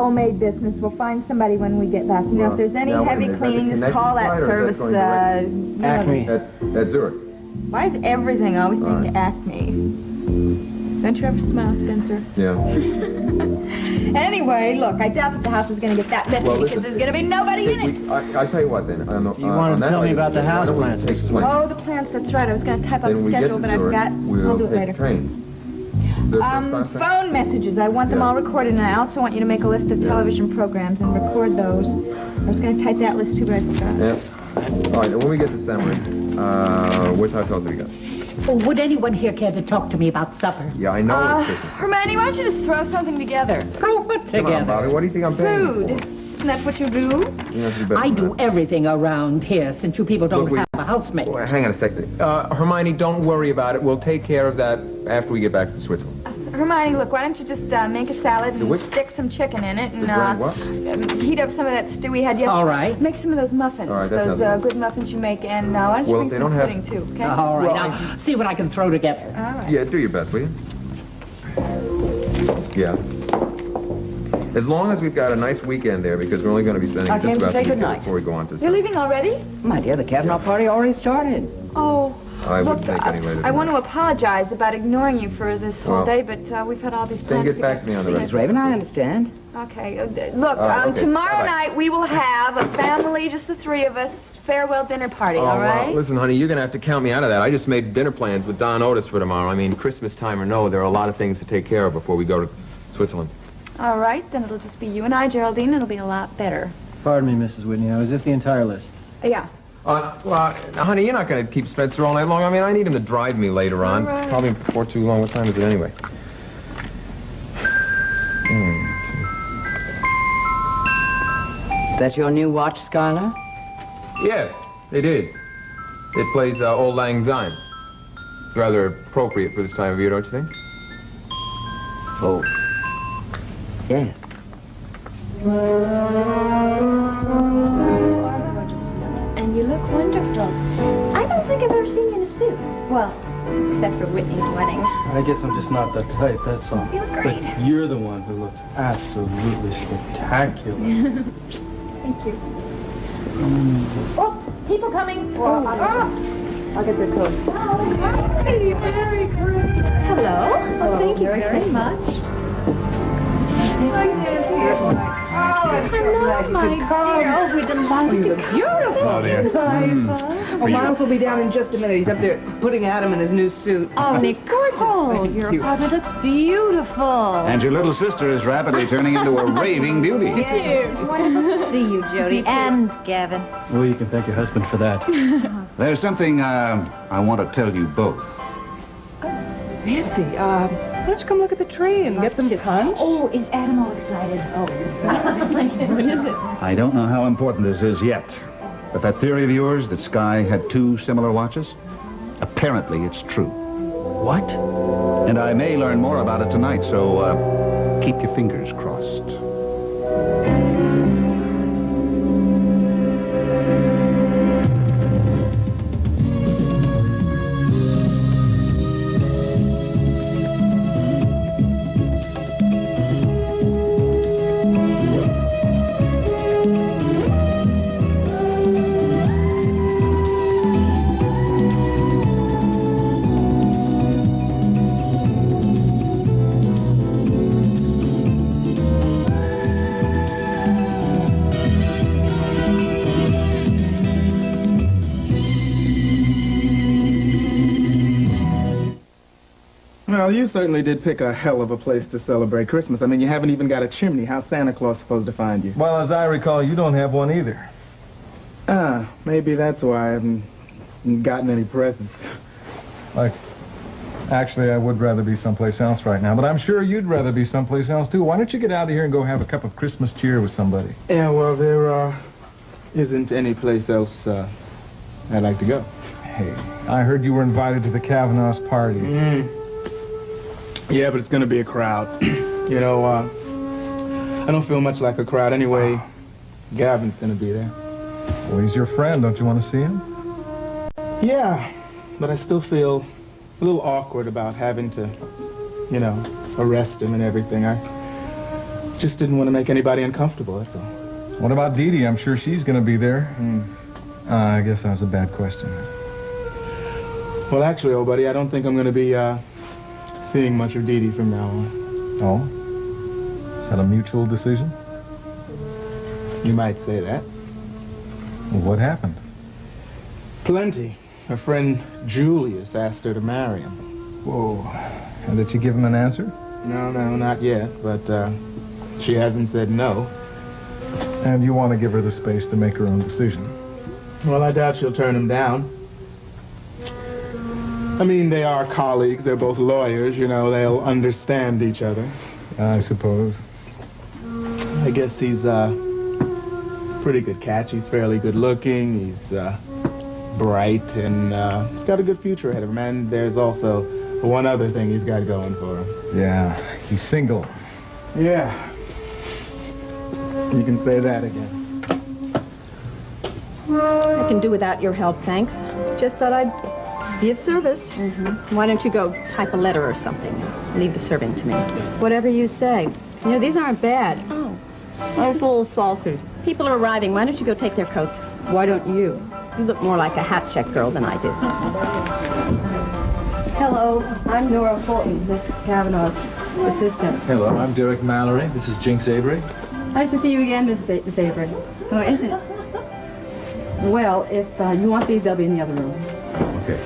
homemade business. We'll find somebody when we get back. You know, if there's any heavy cleaning, just call that service. Acme. At Zurich. Why is everything always named Acme? Don't you ever smile, Spencer? Yeah. Anyway, look, I doubt that the house is going to get that messy because there's going to be nobody in it. I tell you what, then. You wanted to tell me about the house plans, Mrs. Whitney. Oh, the plans, that's right. I was going to type up a schedule, but I forgot. I'll do it later. Phone messages. I want them all recorded, and I also want you to make a list of television programs and record those. I was going to type that list, too, but I forgot. Yeah. All right, and when we get to Semory, which hotels have we got? Oh, would anyone here care to talk to me about supper? Yeah, I know it's Christmas. Hermione, why don't you just throw something together? Throw what together? Come on, Bobby, what do you think I'm paying? Food. Isn't that what you do? I do everything around here, since you people don't have a housemaid. Well, hang on a second. Hermione, don't worry about it. We'll take care of that after we get back to Switzerland. Hermione, look, why don't you just make a salad and stick some chicken in it and heat up some of that stew we had yesterday. All right. Make some of those muffins. All right, those good muffins you make, and why don't you bring some pudding too, okay? All right, now see what I can throw together. All right. Yeah, do your best, will you? Yeah. As long as we've got a nice weekend there, because we're only going to be spending just about the weekend before we go on to You're leaving already? My dear, the Cavanaugh party already started. Oh. I wouldn't take any later. I want to apologize about ignoring you for this whole day, but we've had all these plans. Then get back to me on the rest. Miss Raven, I understand. Okay. Look, tomorrow night we will have a family, just the three of us, farewell dinner party, all right? Well, listen, honey, you're going to have to count me out of that. I just made dinner plans with Don Otis for tomorrow. I mean, Christmas time or no, there are a lot of things to take care of before we go to Switzerland. All right, then it'll just be you and I, Geraldine. It'll be a lot better. Pardon me, Mrs. Whitney. Now, is this the entire list? Yeah. Well, honey, you're not going to keep Spencer all night long. I mean, I need him to drive me later on. Right. Probably before too long. What time is it anyway? Is that your new watch, Skylar? Yes, it is. It plays Old Lang Syne. Rather appropriate for this time of year, don't you think? Oh. Yes. And you look wonderful. I don't think I've ever seen you in a suit. Well, except for Whitney's wedding. I guess I'm just not that type, that's all. You look great. But you're the one who looks absolutely spectacular. Thank you. Oh, people coming. I'll get their coats. Oh, Merry Christmas. Hello. Oh, thank you very much. Hello, my dear. Oh, we're delighted to come. Oh, dear. Well, Miles will be down in just a minute. He's up there putting Adam in his new suit. Oh, it's gorgeous. Your apartment looks beautiful. And your little sister is rapidly turning into a raving beauty. Yes. Wonderful to see you, Jody, and Gavin. Well, you can thank your husband for that. There's something I want to tell you both. Nancy, why don't you come look at the tree and get some punch? Oh, is Adam all excited? Oh, what is it? I don't know how important this is yet, but that theory of yours that Sky had two similar watches, apparently it's true. What? And I may learn more about it tonight, so keep your fingers crossed. Well, you certainly did pick a hell of a place to celebrate Christmas. I mean, you haven't even got a chimney. How's Santa Claus supposed to find you? Well, as I recall, you don't have one either. Maybe that's why I haven't gotten any presents. Actually, I would rather be someplace else right now, but I'm sure you'd rather be someplace else, too. Why don't you get out of here and go have a cup of Christmas cheer with somebody? Yeah, well, there isn't any place else I'd like to go. Hey, I heard you were invited to the Cavanaugh's party. Yeah, but it's going to be a crowd. You know, I don't feel much like a crowd anyway. Gavin's going to be there. Well, he's your friend. Don't you want to see him? Yeah, but I still feel a little awkward about having to, you know, arrest him and everything. Just didn't want to make anybody uncomfortable, that's all. What about Dee Dee? I'm sure she's going to be there. I guess that was a bad question. Well, actually, old buddy, I don't think I'm going to be seeing much of Dee Dee from now on. Oh? Is that a mutual decision? You might say that. Well, what happened? Plenty. Her friend Julius asked her to marry him. Whoa. And did you give him an answer? No, not yet, but she hasn't said no. And you want to give her the space to make her own decision? Well, I doubt she'll turn him down. I mean, they are colleagues. They're both lawyers, you know. They'll understand each other. I suppose. I guess he's a pretty good catch. He's fairly good looking. He's bright, and he's got a good future ahead of him. And there's also one other thing he's got going for him. Yeah, he's single. Yeah. You can say that again. I can do without your help, thanks. Just thought I'd be of service. Why don't you go type a letter or something? Leave the serving to me. Whatever you say. You know, these aren't bad. Oh. I'm a little salty. People are arriving. Why don't you go take their coats? Why don't you? You look more like a hat check girl than I do. Hello, I'm Nora Fulton, Miss Cavanaugh's assistant. Hello, I'm Derek Mallory. This is Jinx Avery. Nice to see you again, Miss Avery. Oh, is it? Well, if you want these, they'll be in the other room. Okay.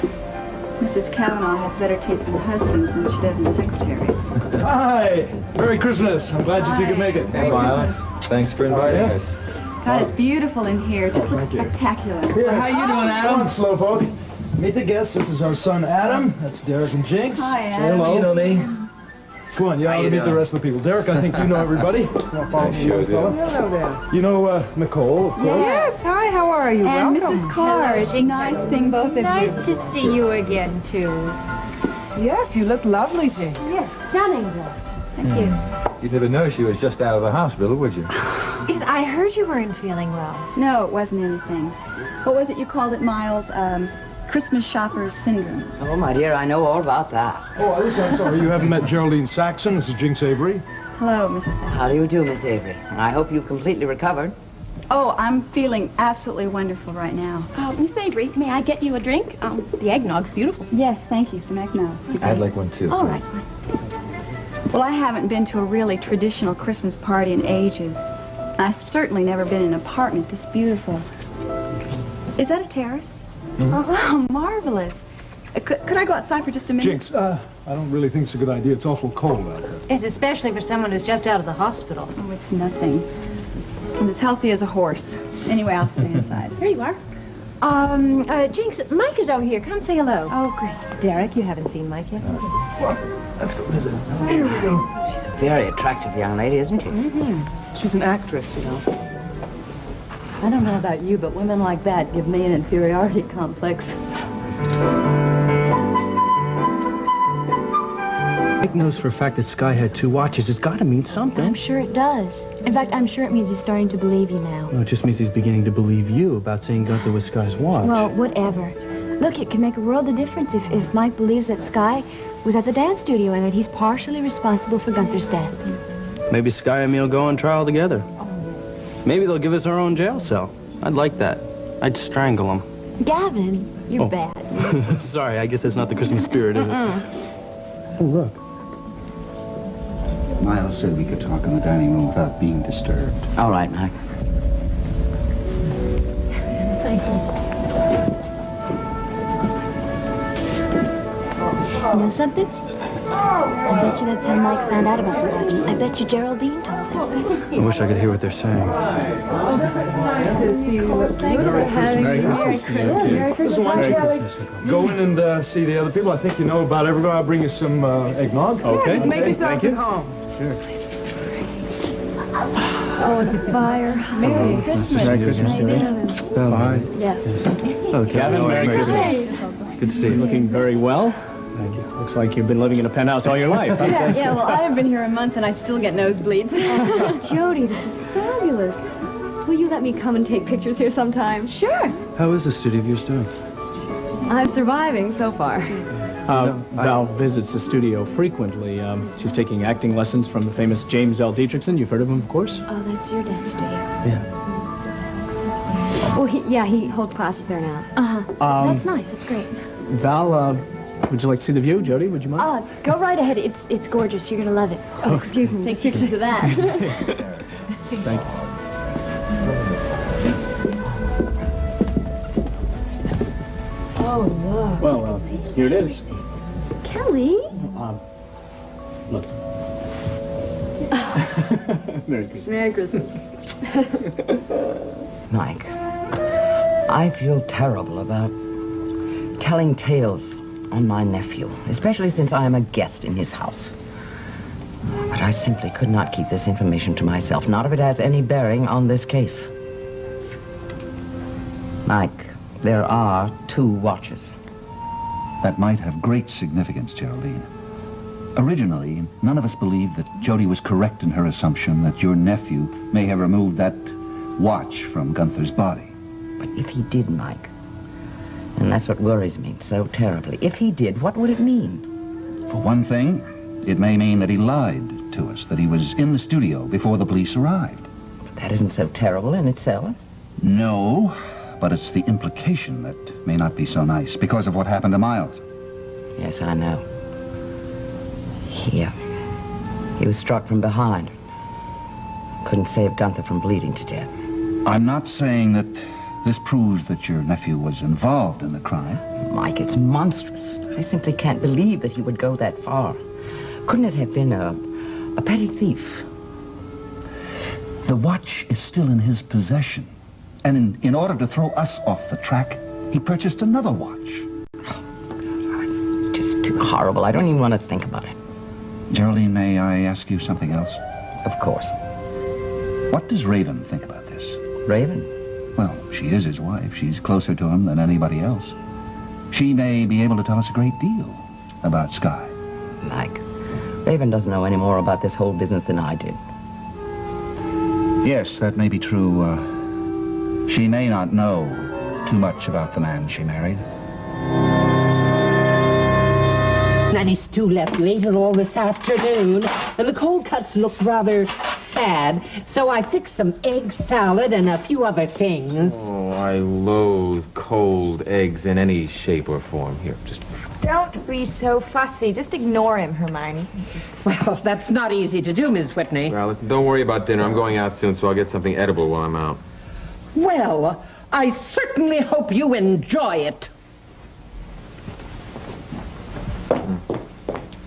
Mrs. Cavanaugh has better taste in husbands than she does in secretaries. Hi! Merry Christmas! I'm glad you two could make it. Merry Miles. Thanks for inviting us. God, it's beautiful in here. It just looks spectacular. Here, how you doing, Adam? Come on, slowpoke. Meet the guests. This is our son, Adam. That's Derek and Jinx. Hi, Say Adam. hello. You know me. Come on, you ought to meet the rest of the people. Derek, I think you know everybody. I sure do. Hello there. You know Nicole, of course. Yes, hi, how are you? And Welcome. Mrs. Carr. It's nice seeing both of you. Nice to see you again, too. Yes, you look lovely, Jane. Yes, stunning, girl. Thank you. You'd never know she was just out of the hospital, would you? Yes, I heard you weren't feeling well. No, it wasn't anything. What was it you called it, Miles? Christmas shopper's syndrome. Oh, my dear, I know all about that. Oh, Alice, I'm sorry. You haven't met Geraldine Saxon. This is Jinx Avery. Hello, Mrs. Saxon. How do you do, Miss Avery? I hope you've completely recovered. Oh, I'm feeling absolutely wonderful right now. Miss Avery, may I get you a drink? The eggnog's beautiful. Yes, thank you, some eggnog. I'd like one, too. All right. Well, I haven't been to a really traditional Christmas party in ages. I've certainly never been in an apartment this beautiful. Is that a terrace? Oh, wow, marvelous. Could I go outside for just a minute? Jinx, I don't really think it's a good idea. It's awful cold out there. Yes, especially for someone who's just out of the hospital. Oh, it's nothing. I'm as healthy as a horse. Anyway, I'll stay inside. Here you are. Jinx, Mike is over here. Come say hello. Oh, great. Derek, you haven't seen Mike yet? Let's go visit. She's a very attractive young lady, isn't she? She's an actress, you know. I don't know about you, but women like that give me an inferiority complex. Mike knows for a fact that Sky had 2 watches. It's got to mean something. I'm sure it does. In fact, I'm sure it means he's starting to believe you now. No, it just means he's beginning to believe you about saying Gunther was Sky's watch. Well, whatever. Look, it can make a world of difference if Mike believes that Sky was at the dance studio and that he's partially responsible for Gunther's death. Maybe Sky and me will go on trial together. Maybe they'll give us our own jail cell. I'd like that. I'd strangle them. Gavin, you're bad. Sorry, I guess that's not the Christmas spirit, is it? Oh, look. Miles said we could talk in the dining room without being disturbed. All right, Mike. Thank you. You know something? I bet you that's how Mike found out about the watches. I bet you Geraldine told him. I wish I could hear what they're saying. Merry Christmas. Merry Christmas. Merry Christmas. Go in and see the other people. I think you know about everybody. I'll bring you some eggnog. Okay. Just make yourself at home. Sure. Oh, the fire. Merry Christmas. Merry Christmas. Bye. Yes. Okay. Gavin, Merry Christmas. Good to see you. Looking very well. Thank you. Looks like you've been living in a penthouse all your life. Huh? Yeah, well, I have been here a month and I still get nosebleeds. Jody, this is fabulous. Will you let me come and take pictures here sometime? Sure. How is the studio of yours doing? I'm surviving so far. Val visits the studio frequently. She's taking acting lessons from the famous James L. Dietrichson. You've heard of him, of course? Oh, that's your dance studio. Yeah. Well, he holds classes there now. That's nice. That's great. Val, would you like to see the view? Jody, would you mind? Go right ahead. It's gorgeous. You're gonna love it. Oh, excuse me. Take pictures of that. Thank you. Oh, look. Well, here it is. Kelly. Look. Merry Christmas. Merry Christmas. Mike, I feel terrible about telling tales on my nephew, especially since I am a guest in his house. But I simply could not keep this information to myself, not if it has any bearing on this case. Mike, there are 2 watches. That might have great significance, Geraldine. Originally, none of us believed that Jody was correct in her assumption that your nephew may have removed that watch from Gunther's body. But if he did, Mike, and that's what worries me so terribly, if he did, what would it mean? For one thing, it may mean that he lied to us, that he was in the studio before the police arrived. But that isn't so terrible in itself. No, but it's the implication that may not be so nice because of what happened to Miles. Yes, I know. He was struck from behind. Couldn't save Gunther from bleeding to death. I'm not saying that this proves that your nephew was involved in the crime. Mike, it's monstrous. I simply can't believe that he would go that far. Couldn't it have been a petty thief? The watch is still in his possession. And in order to throw us off the track, he purchased another watch. Oh, God, it's just too horrible. I don't even want to think about it. Geraldine, may I ask you something else? Of course. What does Raven think about this? Raven? Well, she is his wife. She's closer to him than anybody else. She may be able to tell us a great deal about Sky. Mike, Raven doesn't know any more about this whole business than I did. Yes, that may be true. She may not know too much about the man she married. Nanny Stu left. You ate her all this afternoon, and the cold cuts looked rather sad, so I fixed some egg salad and a few other things. Oh, I loathe cold eggs in any shape or form. Here, just... Don't be so fussy. Just ignore him, Hermione. Well, that's not easy to do, Miss Whitney. Well, listen, don't worry about dinner. I'm going out soon, so I'll get something edible while I'm out. Well, I certainly hope you enjoy it.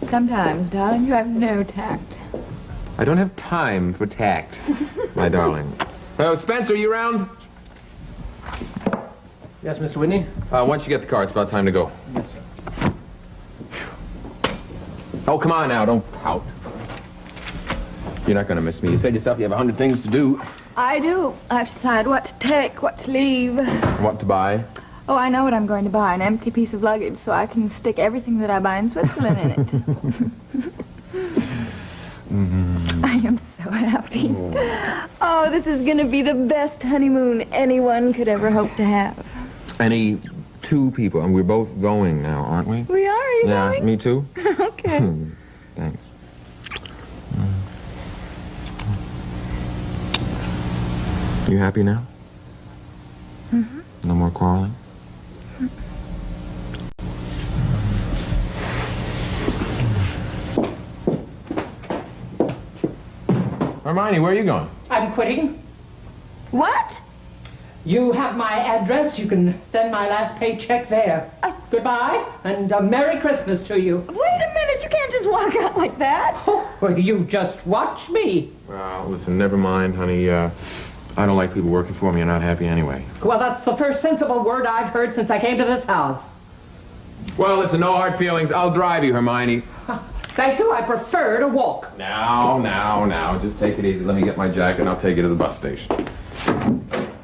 Sometimes, darling, you have no tact. I don't have time for tact, my darling. Spencer, you around? Yes, Mr. Whitney? Once you get the car, it's about time to go. Yes, sir. Oh, come on now, don't pout. You're not going to miss me. You said yourself you have 100 things to do. I do. I've decided what to take, what to leave. What to buy? Oh, I know what I'm going to buy. An empty piece of luggage so I can stick everything that I buy in Switzerland in it. I am so happy. Oh, this is going to be the best honeymoon anyone could ever hope to have. Any 2 people, and we're both going now, aren't we? We are? Are you Yeah, going? me too. Okay. Thanks. You happy now? Mm-hmm. No more quarreling? Hermione, where are you going? I'm quitting. What? You have my address. You can send my last paycheck there. Goodbye, and a Merry Christmas to you. Wait a minute. You can't just walk out like that. Oh, well, you just watch me. Well, listen, never mind, honey. I don't like people working for me. You're not happy anyway. Well, that's the first sensible word I've heard since I came to this house. Well, listen, no hard feelings. I'll drive you, Hermione. Thank you. I prefer to walk. Now. Just take it easy. Let me get my jacket and I'll take you to the bus station.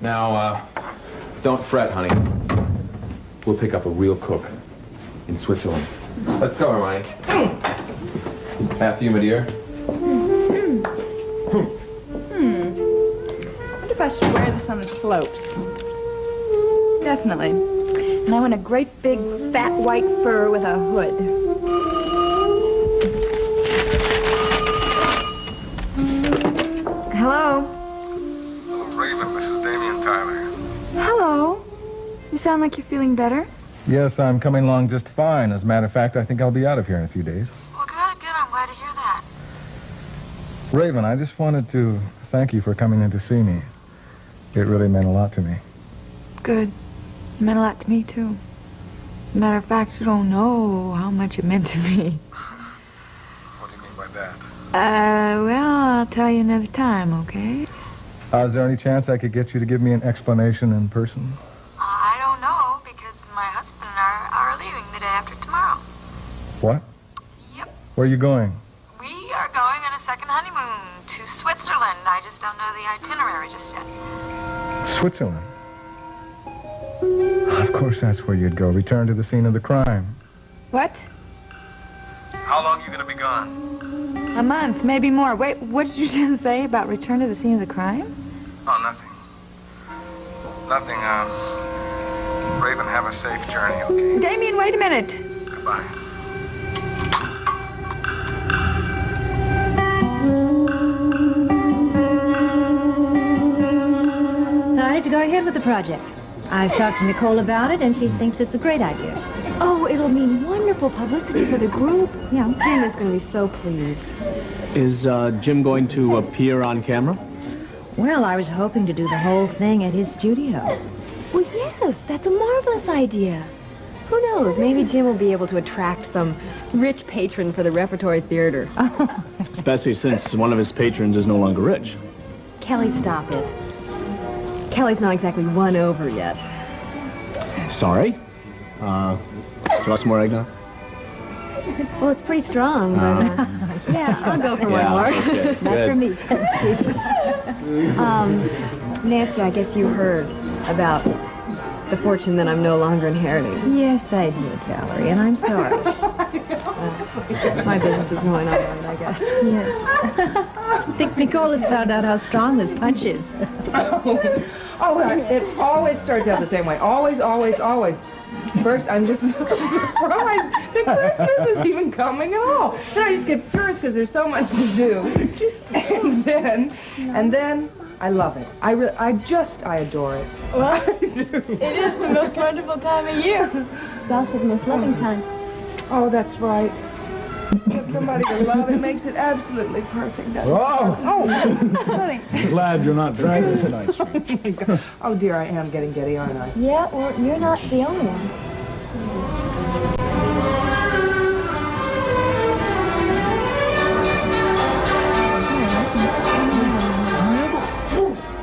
Now, don't fret, honey. We'll pick up a real cook in Switzerland. Let's go, Hermione. After you, my dear. I wonder if I should wear this on the slopes. Definitely. And I want a great big fat white fur with a hood. Hello? Raven, this is Damien Tyler. Hello. You sound like you're feeling better. Yes, I'm coming along just fine. As a matter of fact, I think I'll be out of here in a few days. Well, good. I'm glad to hear that. Raven, I just wanted to thank you for coming in to see me. It really meant a lot to me. Good. It meant a lot to me, too. As a matter of fact, you don't know how much it meant to me. What do you mean by that? Well, I'll tell you another time, okay? Is there any chance I could get you to give me an explanation in person? I don't know, because my husband and I are leaving the day after tomorrow. What? Yep. Where are you going? We are going on a second honeymoon to Switzerland. I just don't know the itinerary just yet. Switzerland. Of course that's where you'd go. Return to the scene of the crime. What? How long are you going to be gone? A month, maybe more. Wait, what did you just say about return to the scene of the crime? Oh, nothing. Nothing, Raven, have a safe journey, okay? Damien, wait a minute. Goodbye. Decided to go ahead with the project. I've talked to Nicole about it, and she thinks it's a great idea. Oh, it'll mean wonderful publicity for the group. Yeah. Jim is going to be so pleased. Is Jim going to appear on camera? Well, I was hoping to do the whole thing at his studio. Well, yes, that's a marvelous idea. Who knows? Maybe Jim will be able to attract some rich patron for the repertory theater. Especially since one of his patrons is no longer rich. Kelly, stop it. Kelly's not exactly won over yet. Sorry. Do you want some more eggnog? Well, it's pretty strong, but yeah, I'll go for one more. Okay, Not good. for me. Nancy, I guess you heard about the fortune that I'm no longer inheriting. Yes, I did, Valerie, and I'm sorry. My business is going all right, I guess. Yes. I think Nicole has found out how strong this punch is. Oh, it always starts out the same way. Always. First, I'm just so surprised that Christmas is even coming at all. And I just get furious because there's so much to do. And then, I love it. I adore it. Well, I do. it is the most wonderful time of year. It's also the most loving time. Oh, that's right. If somebody to love, it makes it absolutely perfect. Doesn't it? Oh! Honey. Glad you're not driving tonight, sweet. Oh, dear, I am getting giddy, aren't I? Yeah, well, you're not the only one.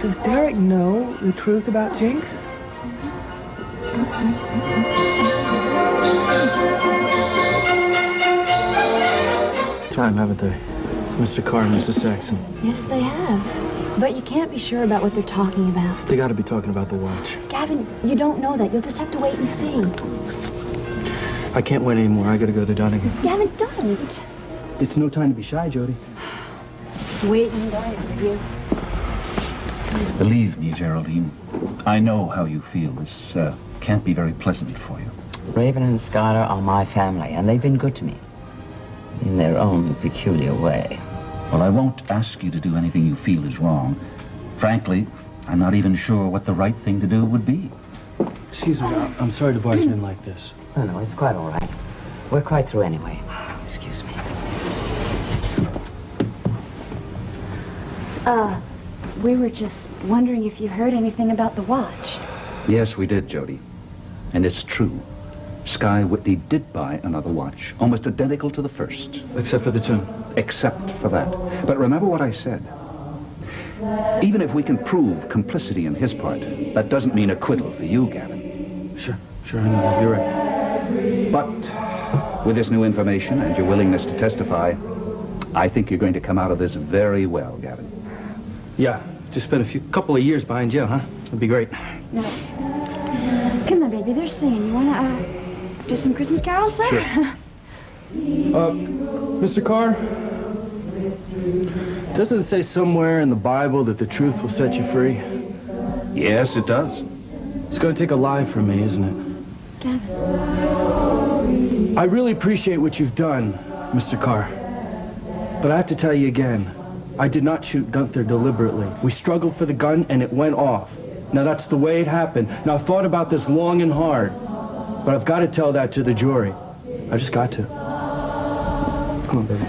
Does Derek know the truth about Jinx? Time, haven't they? Mr. Carr and Mr. Saxon. Yes, they have. But you can't be sure about what they're talking about. They gotta be talking about the watch. Gavin, you don't know that. You'll just have to wait and see. I can't wait anymore. I gotta go to Dunnigan. Gavin, don't. It's no time to be shy, Jody. Wait and die, you. Believe me, Geraldine, I know how you feel. This can't be very pleasant for you. Raven and Skylar are my family, and they've been good to me. In their own peculiar way. Well, I won't ask you to do anything you feel is wrong. Frankly, I'm not even sure what the right thing to do would be. Excuse me, I'm sorry to barge in like this. Oh, no, it's quite all right. We're quite through anyway. Excuse me. We were just wondering if you heard anything about the watch. Yes, we did, Jody. And it's true. Sky Whitney did buy another watch, almost identical to the first. Except for the tune. Except for that. But remember what I said. Even if we can prove complicity on his part, that doesn't mean acquittal for you, Gavin. Sure, I know. You're right. But with this new information and your willingness to testify, I think you're going to come out of this very well, Gavin. Yeah, just spent a couple of years behind jail, huh? That'd be great. No. Come on, baby. They're singing. You wanna do some Christmas carols, sir? Sure. Mr. Carr? Doesn't it say somewhere in the Bible that the truth will set you free? Yes, it does. It's going to take a lie from me, isn't it? Gavin. I really appreciate what you've done, Mr. Carr. But I have to tell you again, I did not shoot Gunther deliberately. We struggled for the gun and it went off. Now that's the way it happened. Now I've thought about this long and hard, but I've got to tell that to the jury. I just got to. Come on, baby.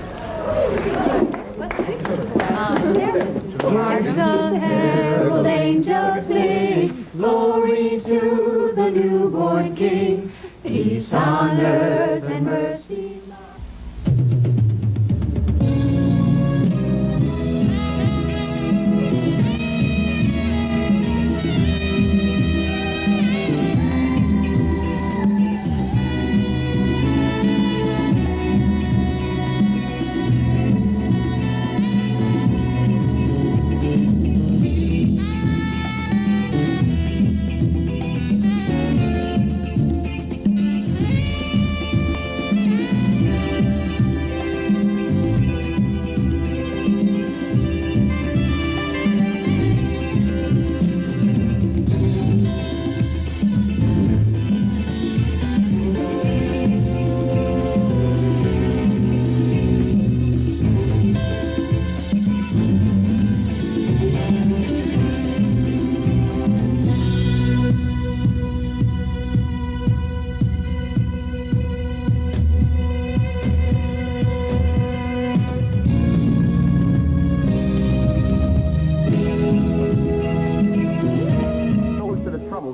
Hark the herald angels sing, glory to the newborn King, peace on earth and mercy.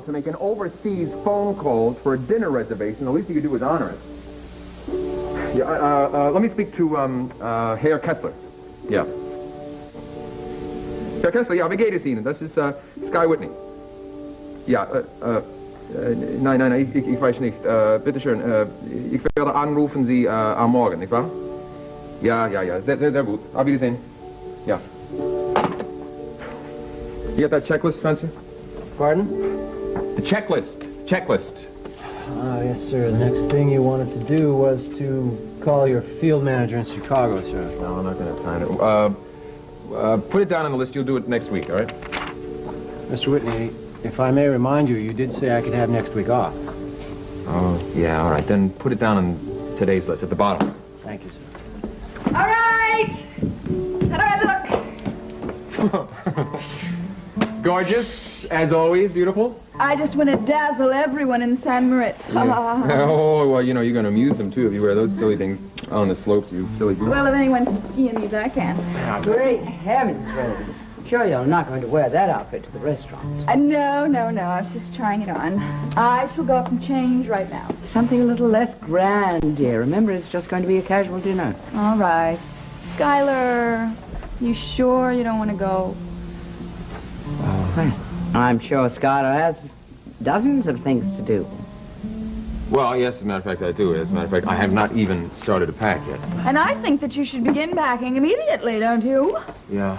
To make an overseas phone call for a dinner reservation, the least you could do is honor it. Yeah, let me speak to Herr Kessler. Ja. Herr Kessler, ja, wie geht es Ihnen? Das ist Sky Whitney. Ja, nein, ich weiß nicht. Bitteschön, ich werde anrufen Sie am Morgen, nicht wahr? Ja, sehr gut. Auf Wiedersehen. Ja. You got that checklist, Spencer? Pardon? The checklist. Yes, sir. The next thing you wanted to do was to call your field manager in Chicago, sir. No, I'm not going to have time to. Put it down on the list. You'll do it next week, all right? Mr. Whitney, if I may remind you, you did say I could have next week off. Oh, yeah, all right. Then put it down on today's list at the bottom. Thank you, sir. All right. How do I look? Gorgeous, as always, beautiful. I just want to dazzle everyone in San Moritz. Oh, well, you know, you're going to amuse them, too, if you wear those silly things on the slopes, you silly goose. Well, if anyone can ski in these, I can. Great heavens, Rose. Sure you're not going to wear that outfit to the restaurant. No. I was just trying it on. I shall go up and change right now. Something a little less grand, dear. Remember, it's just going to be a casual dinner. All right. Skylar, you sure you don't want to go? Well, I'm sure Skylar has dozens of things to do. Well, yes, as a matter of fact, I do. As a matter of fact, I have not even started to pack yet. And I think that you should begin packing immediately, don't you? Yeah,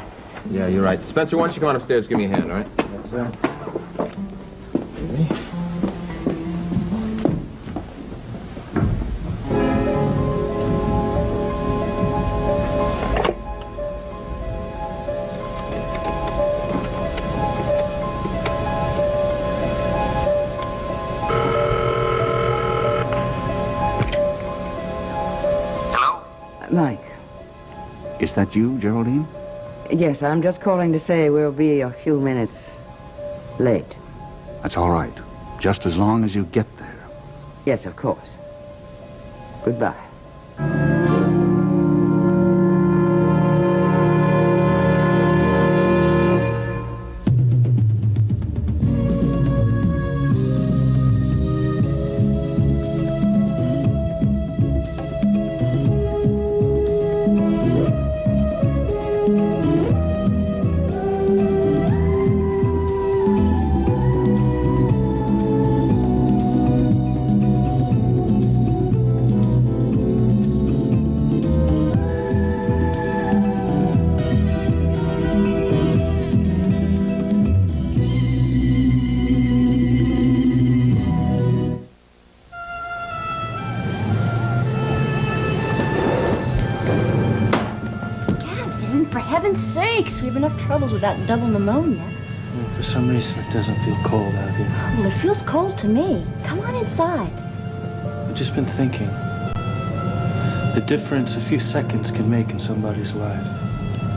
you're right. Spencer, why don't you come on upstairs and give me a hand, all right? Yes, sir. Mike. Is that you, Geraldine? Yes, I'm just calling to say we'll be a few minutes late. That's all right. Just as long as you get there. Yes, of course. Goodbye. For heaven's sakes, we have enough troubles with that double pneumonia. For some reason, it doesn't feel cold out here. Well, it feels cold to me. Come on inside. I've just been thinking. The difference a few seconds can make in somebody's life.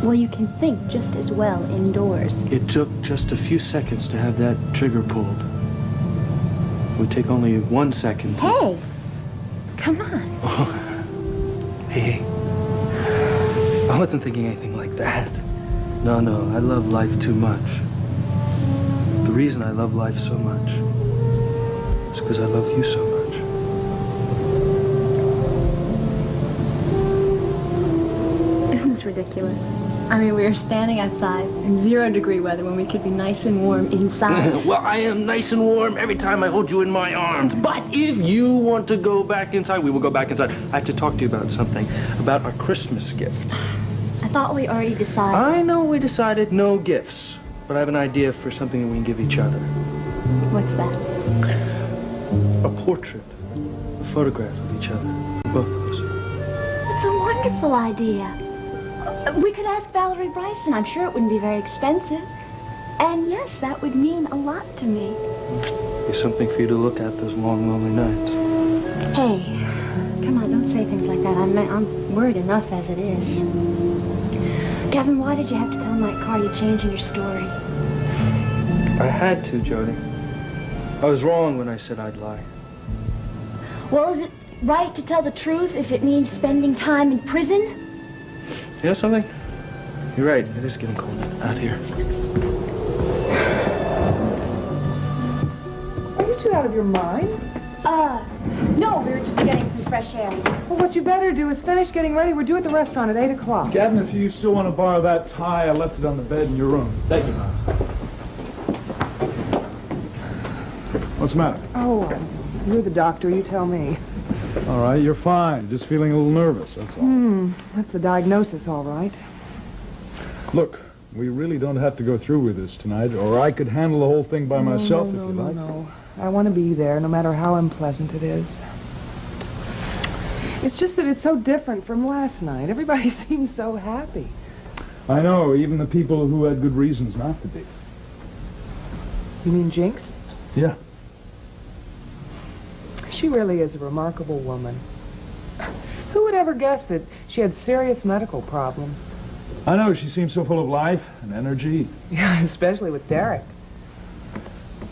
Well, you can think just as well indoors. It took just a few seconds to have that trigger pulled. It would take only 1 second. Hey! Come on. Hey. I wasn't thinking anything like that. No, I love life too much. The reason I love life so much is because I love you so much. Isn't this ridiculous? I mean, we were standing outside in 0-degree weather when we could be nice and warm inside. Well, I am nice and warm every time I hold you in my arms. But if you want to go back inside, we will go back inside. I have to talk to you about something, about our Christmas gift. I thought we already decided. I know we decided no gifts, but I have an idea for something that we can give each other. What's that? A portrait, a photograph of each other, both of us. It's a wonderful idea. We could ask Valerie Bryson. I'm sure it wouldn't be very expensive. And yes, that would mean a lot to me. Be something for you to look at those long, lonely nights. Hey, come on, don't say things like that. I'm worried enough as it is. Gavin, why did you have to tell Mike Carr you're changing your story? I had to, Jody. I was wrong when I said I'd lie. Well, is it right to tell the truth if it means spending time in prison? You know something? You're right. It is getting cold out here. Are you two out of your minds? No, we were just getting some fresh air. Well, what you better do is finish getting ready. We're due at the restaurant at 8 o'clock. Gavin, if you still want to borrow that tie, I left it on the bed in your room. Thank you, Mom. What's the matter? Oh, you're the doctor. You tell me. All right, you're fine. Just feeling a little nervous, that's all. That's the diagnosis, all right. Look, we really don't have to go through with this tonight, or I could handle the whole thing by myself if you like. No. I want to be there, no matter how unpleasant it is. It's just that it's so different from last night. Everybody seems so happy. I know, even the people who had good reasons not to be. You mean Jinx? Yeah. She really is a remarkable woman. Who would ever guess that she had serious medical problems? I know, she seems so full of life and energy. Yeah, especially with Derek.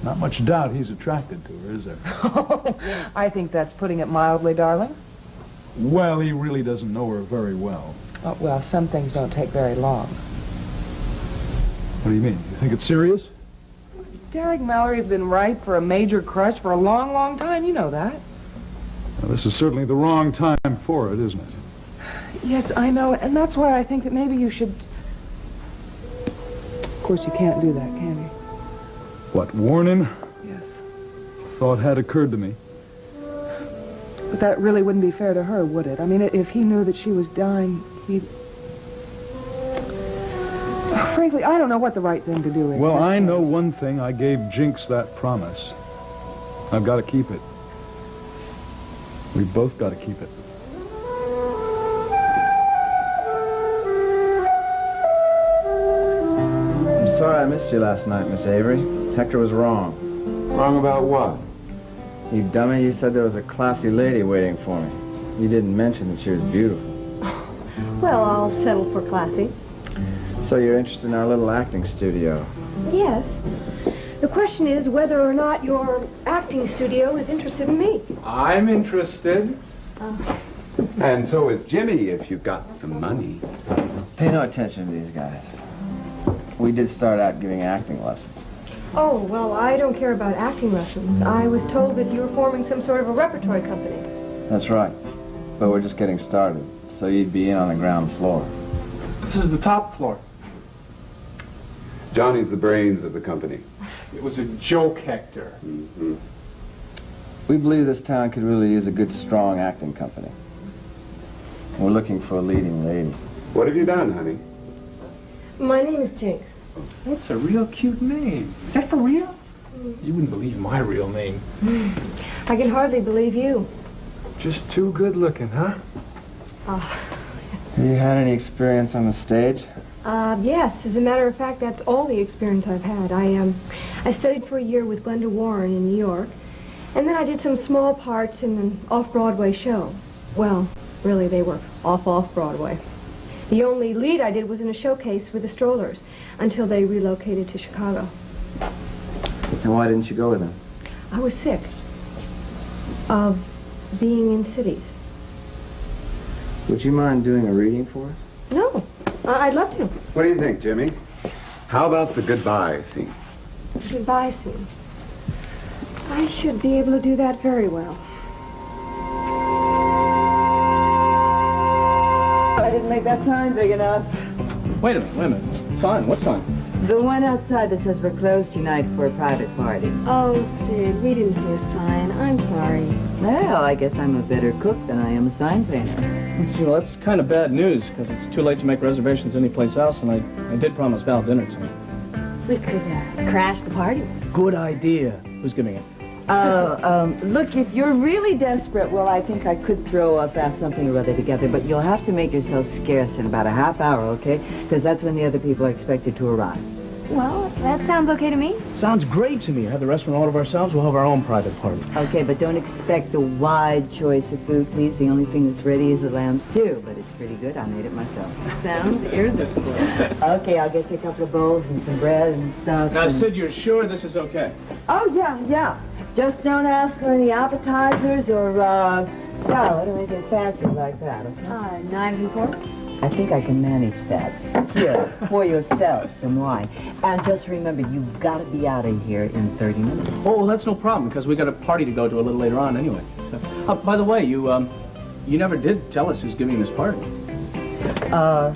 Not much doubt he's attracted to her, is there? I think that's putting it mildly, darling. Well, he really doesn't know her very well. Oh, well, some things don't take very long. What do you mean? You think it's serious? Derek Mallory has been ripe for a major crush for a long, long time. You know that. Well, this is certainly the wrong time for it, isn't it? Yes, I know, and that's why I think that maybe you should... Of course, you can't do that, can you? What, warn him? Yes. Thought had occurred to me. But that really wouldn't be fair to her, would it? I mean, if he knew that she was dying, he'd... Frankly, I don't know what the right thing to do is. Well, I know one thing. I gave Jinx that promise. I've got to keep it. We've both got to keep it. I'm sorry I missed you last night, Miss Avery. Hector was wrong. Wrong about what? You dummy, you said there was a classy lady waiting for me. You didn't mention that she was beautiful. Well, I'll settle for classy. So you're interested in our little acting studio? Yes. The question is whether or not your acting studio is interested in me. I'm interested. And so is Jimmy, if you've got some money. Pay no attention to these guys. We did start out giving acting lessons. Oh, well, I don't care about acting lessons. I was told that you were forming some sort of a repertory company. That's right. But we're just getting started, so you'd be in on the ground floor. This is the top floor. Johnny's the brains of the company. It was a joke, Hector. Mm-hmm. We believe this town could really use a good, strong acting company. We're looking for a leading lady. What have you done, honey? My name is Jinx. That's a real cute name. Is that for real? You wouldn't believe my real name. I can hardly believe you. Just too good looking, huh? Have you had any experience on the stage? Yes. As a matter of fact, that's all the experience I've had. I studied for a year with Glenda Warren in New York, and then I did some small parts in an off-Broadway show. Well, really, they were off-Broadway. The only lead I did was in a showcase with the Strollers until they relocated to Chicago. And why didn't you go with them? I was sick of being in cities. Would you mind doing a reading for us? No, I'd love to. What do you think, Jimmy? How about the goodbye scene? Goodbye scene. I should be able to do that very well. I didn't make that sign big enough. Wait a minute. Sign? What sign? The one outside that says we're closed tonight for a private party. Oh, Sid, we didn't see a sign. I'm sorry. Well, I guess I'm a better cook than I am a sign painter. Well, that's kind of bad news, because it's too late to make reservations anyplace else, and I did promise Val dinner tonight. We could crash the party. Good idea. Who's giving it? Look, if you're really desperate, well, I think I could throw a fast something or other together, but you'll have to make yourself scarce in about a half hour, okay? Because that's when the other people are expected to arrive. Well, that sounds okay to me. Sounds great to me. Have the restaurant all to ourselves. We'll have our own private party. Okay, but don't expect a wide choice of food, please. The only thing that's ready is a lamb stew, but it's pretty good. I made it myself. Sounds irresistible. Okay, I'll get you a couple of bowls and some bread and stuff. Now, Sid, you're sure this is okay? Oh, yeah. Just don't ask for any appetizers or, salad or anything fancy like that, okay? Knives and forks? I think I can manage that. Here, for yourself, some wine. And just remember, you've got to be out of here in 30 minutes. Oh, well, that's no problem, because we got a party to go to a little later on anyway. So, by the way, you never did tell us who's giving this party. Well,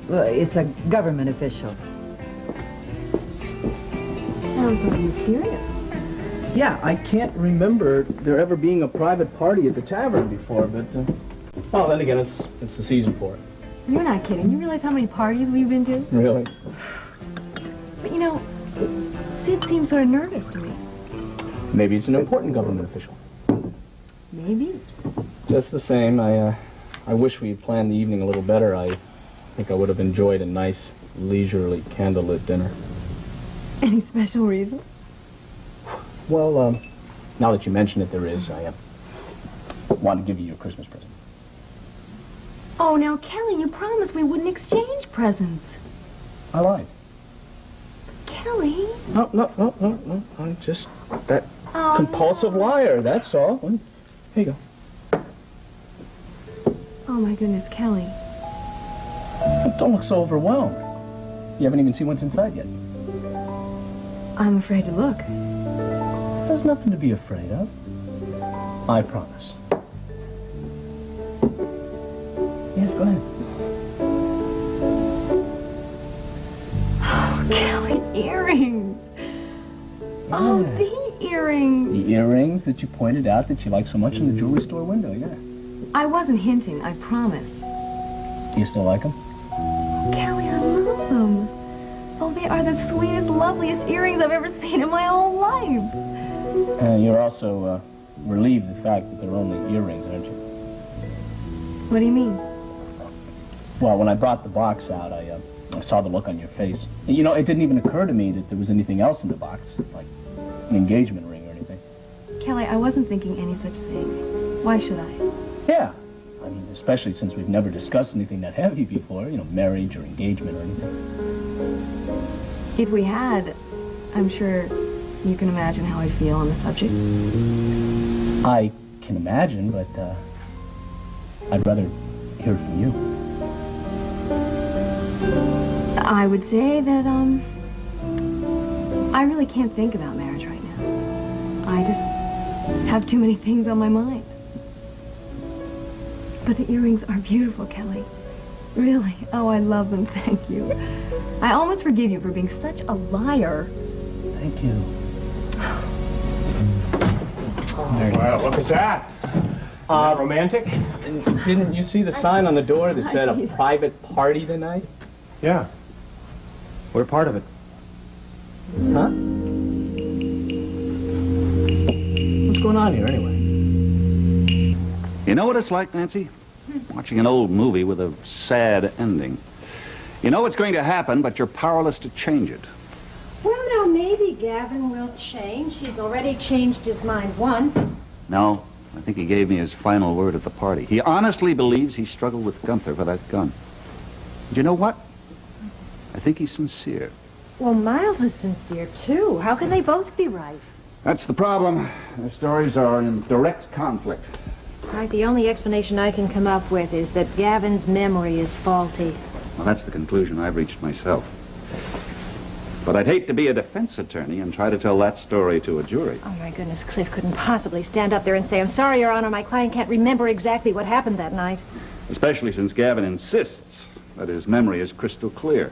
it's a government official. Sounds like mysterious. Yeah, I can't remember there ever being a private party at the tavern before, but, oh, then again, it's the season for it. You're not kidding. You realize how many parties we've been to? Really? But, you know, Sid seems sort of nervous to me. Maybe it's an important government official. Maybe. Just the same, I wish we had planned the evening a little better. I think I would have enjoyed a nice, leisurely, candlelit dinner. Any special reason? Well, now that you mention it, there is. I want to give you your Christmas present. Oh, now, Kelly, you promised we wouldn't exchange presents. I lied. Kelly? No. I'm just that compulsive liar, that's all. Here you go. Oh, my goodness, Kelly. Don't look so overwhelmed. You haven't even seen what's inside yet. I'm afraid to look. There's nothing to be afraid of. I promise. Yeah, go ahead. Oh, Kelly, earrings. Yeah. Oh, the earrings. The earrings that you pointed out that you like so much in the jewelry store window, yeah. I wasn't hinting, I promise. Do you still like them? Kelly, I love them. Oh, they are the sweetest, loveliest earrings I've ever seen in my whole life. And you're also relieved the fact that they're only earrings, aren't you? What do you mean? Well, when I brought the box out, I saw the look on your face. You know, it didn't even occur to me that there was anything else in the box, like an engagement ring or anything. Kelly, I wasn't thinking any such thing. Why should I? Yeah. I mean, especially since we've never discussed anything that heavy before, you know, marriage or engagement or anything. If we had, I'm sure you can imagine how I feel on the subject. I can imagine, but I'd rather hear it from you. I would say that, I really can't think about marriage right now. I just have too many things on my mind. But the earrings are beautiful, Kelly. Really. Oh, I love them. Thank you. I almost forgive you for being such a liar. Thank you. Well, look at that. Romantic? Didn't you see the sign on the door that said a private party tonight? Yeah. We're part of it. Huh? What's going on here, anyway? You know what it's like, Nancy? Watching an old movie with a sad ending. You know what's going to happen, but you're powerless to change it. Well, now, maybe Gavin will change. He's already changed his mind once. No, I think he gave me his final word at the party. He honestly believes he struggled with Gunther for that gun. And you know what? I think he's sincere. Well, Miles is sincere, too. How can they both be right? That's the problem. Their stories are in direct conflict. Right, the only explanation I can come up with is that Gavin's memory is faulty. Well, that's the conclusion I've reached myself. But I'd hate to be a defense attorney and try to tell that story to a jury. Oh, my goodness, Cliff couldn't possibly stand up there and say, I'm sorry, Your Honor, my client can't remember exactly what happened that night. Especially since Gavin insists that his memory is crystal clear.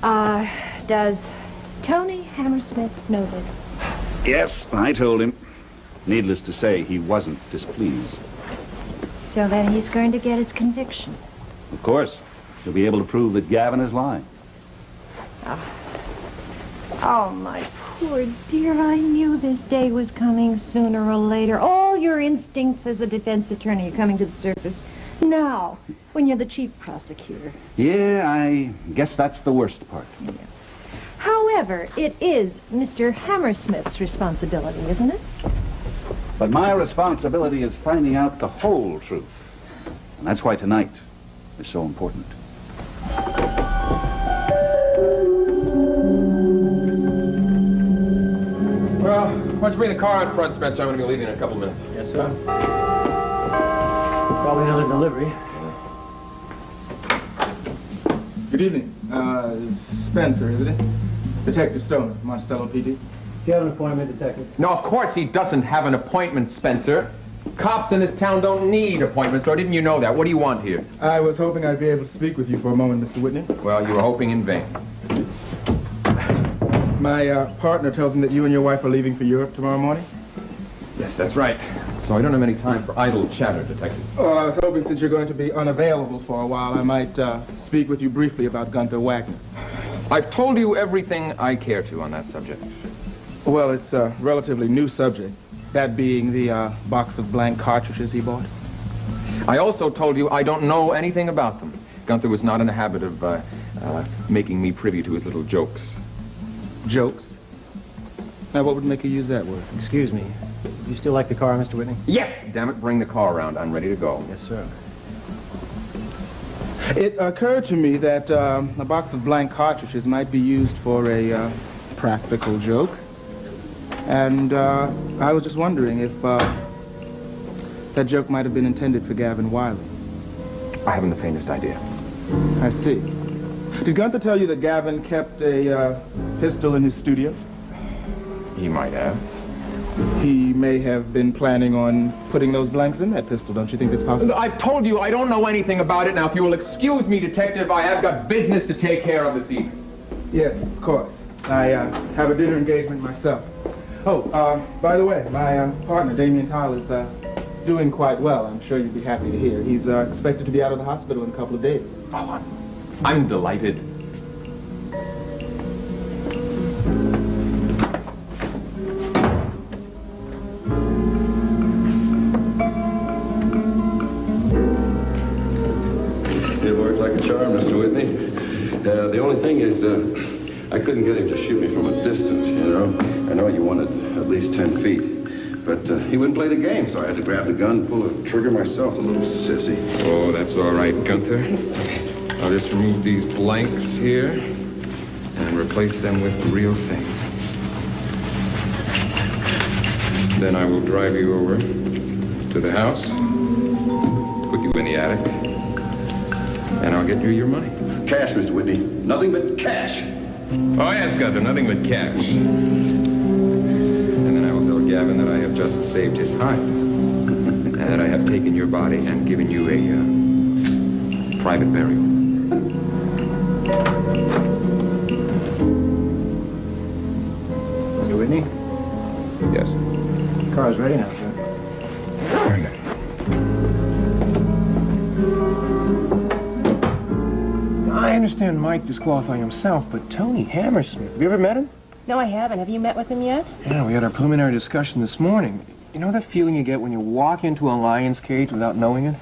Does Tony Hammersmith know this? Yes, I told him. Needless to say, he wasn't displeased. So then he's going to get his conviction. Of course, he'll be able to prove that Gavin is lying. Oh, my poor dear, I knew this day was coming sooner or later. All your instincts as a defense attorney are coming to the surface now, when you're the chief prosecutor. Yeah, I guess that's the worst part. Yeah. However, it is Mr. Hammersmith's responsibility, isn't it? But my responsibility is finding out the whole truth. And that's why tonight is so important. Well, why don't you bring the car out front, Spencer? I'm going to be leaving in a couple minutes. Yes, sir. Probably another delivery. Good evening. Spencer, isn't it? Detective Stone, Monticello PD. Do you have an appointment, Detective? No, of course he doesn't have an appointment, Spencer. Cops in this town don't need appointments, or didn't you know that? What do you want here? I was hoping I'd be able to speak with you for a moment, Mr. Whitney. Well, you were hoping in vain. My partner tells me that you and your wife are leaving for Europe tomorrow morning. Yes, that's right. So I don't have any time for idle chatter, Detective. Oh, I was hoping since you're going to be unavailable for a while, I might speak with you briefly about Gunther Wagner. I've told you everything I care to on that subject. Well, it's a relatively new subject, that being the box of blank cartridges he bought. I also told you I don't know anything about them. Gunther was not in the habit of making me privy to his little jokes. Jokes? Now, what would make you use that word? Excuse me. You still like the car, Mr. Whitney? Yes! Damn it, bring the car around. I'm ready to go. Yes, sir. It occurred to me that a box of blank cartridges might be used for a practical joke. And I was just wondering if that joke might have been intended for Gavin Wiley. I haven't the faintest idea. I see. Did Gunther tell you that Gavin kept a pistol in his studio? He might have. He may have been planning on putting those blanks in that pistol. Don't you think that's possible? I've told you I don't know anything about it. Now, if you will excuse me, Detective, I have got business to take care of this evening. Yes, of course. I have a dinner engagement myself. Oh, by the way, my partner, Damien Tyler, is doing quite well. I'm sure you'd be happy to hear. He's expected to be out of the hospital in a couple of days. Oh, I'm delighted. It worked like a charm, Mr. Whitney. The only thing is, I couldn't get him to shoot me from a distance, you know. I know you wanted at least 10 feet. But he wouldn't play the game, so I had to grab the gun, pull the trigger myself, the little sissy. Oh, that's all right, Gunther. I'll just remove these blanks here and replace them with the real thing. Then I will drive you over to the house, put you in the attic, and I'll get you your money. Cash, Mr. Whitney. Nothing but cash. Oh, yes, Gunther, nothing but cash. And then I will tell Gavin that I have just saved his hide, and that I have taken your body and given you a private burial. Mr. Whitney? Yes. The car is ready now, sir. Very good. I understand Mike disqualifying himself, but Tony Hammersmith, have you ever met him? No, I haven't. Have you met with him yet? Yeah, we had our preliminary discussion this morning. You know that feeling you get when you walk into a lion's cage without knowing it?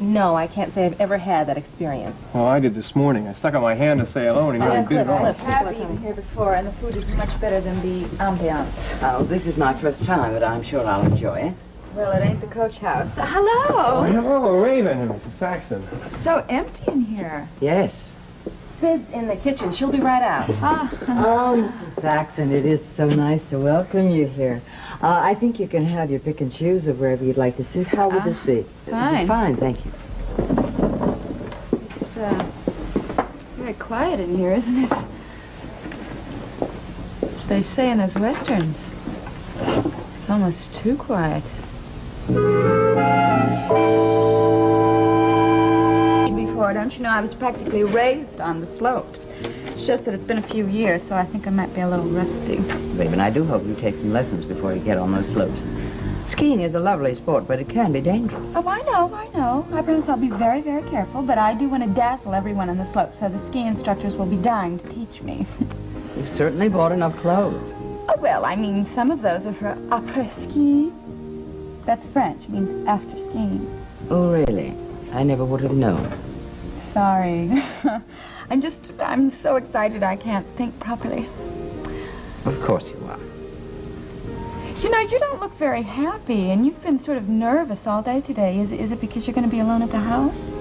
No, I can't say I've ever had that experience. Well, I did this morning. I stuck out my hand to say hello, and he really bit it off. I've eaten here before, and the food is much better than the ambiance. Oh, this is my first time, but I'm sure I'll enjoy it. Well, it ain't the coach house. Hello! Hello, Raven and Mrs. Saxon. So empty in here. Yes. Sid's in the kitchen. She'll be right out. Oh, Mrs. Saxon, it is so nice to welcome you here. I think you can have your pick and choose of wherever you'd like to sit. How would this be? Fine. Fine, thank you. It's very quiet in here, isn't it? As they say in those westerns, it's almost too quiet. Before, don't you know, I was practically raised on the slopes. It's just that it's been a few years, so I think I might be a little rusty. Raven, I do hope you take some lessons before you get on those slopes. Skiing is a lovely sport, but it can be dangerous. Oh, I know. I promise I'll be very, very careful, but I do want to dazzle everyone on the slope, so the ski instructors will be dying to teach me. You've certainly bought enough clothes. Oh, well, I mean, some of those are for après-ski. That's French. It means after skiing. Oh, really? I never would have known. Sorry. I'm so excited I can't think properly. Of course you are. You know, you don't look very happy, and you've been sort of nervous all day today. Is it because you're going to be alone at the house?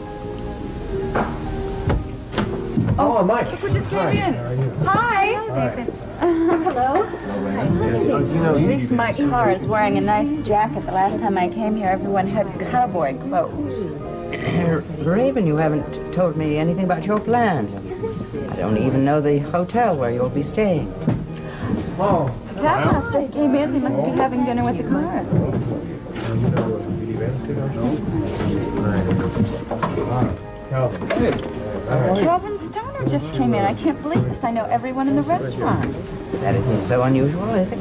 Oh, Mike. Look who just came in. How are you? Hi. Hello. At least my car is wearing a nice jacket. The last time I came here, everyone had cowboy clothes. Raven, you haven't told me anything about your plans. I don't even know the hotel where you'll be staying. Oh. Cavanaugh just came in. They must be having dinner with the car. Calvin Stoner just came in. I can't believe this. I know everyone in the restaurant. That isn't so unusual, is it?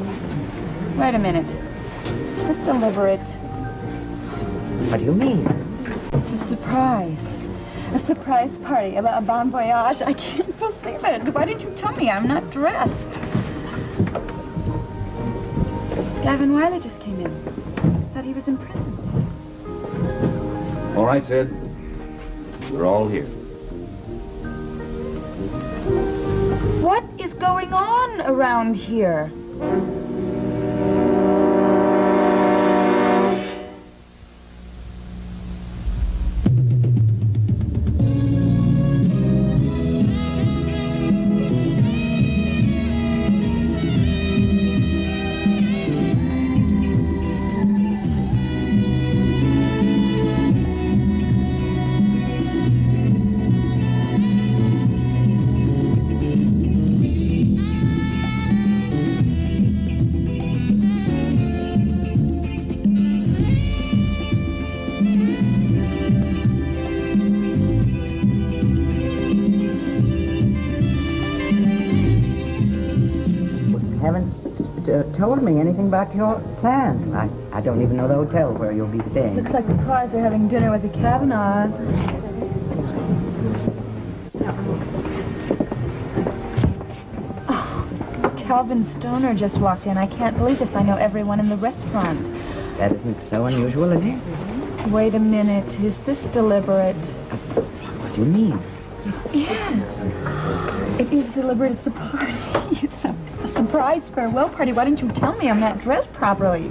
Wait a minute. Let's deliberate. What do you mean? It's a surprise. A surprise party. A bon voyage. I can't believe it. Why didn't you tell me? I'm not dressed. Gavin Wiley just came in. Thought he was in prison. All right, Sid. We're all here. What is going on around here? Told me anything about your plans. I don't even know the hotel where you'll be staying. Looks like the Cars are having dinner with the Cavanaughs. Oh, Calvin Stoner just walked in. I can't believe this. I know everyone in the restaurant. That isn't so unusual, is it? Wait a minute. Is this deliberate? What do you mean? Yes. It is deliberate. It's a party. It's a surprise farewell party. Why didn't you tell me I'm not dressed properly?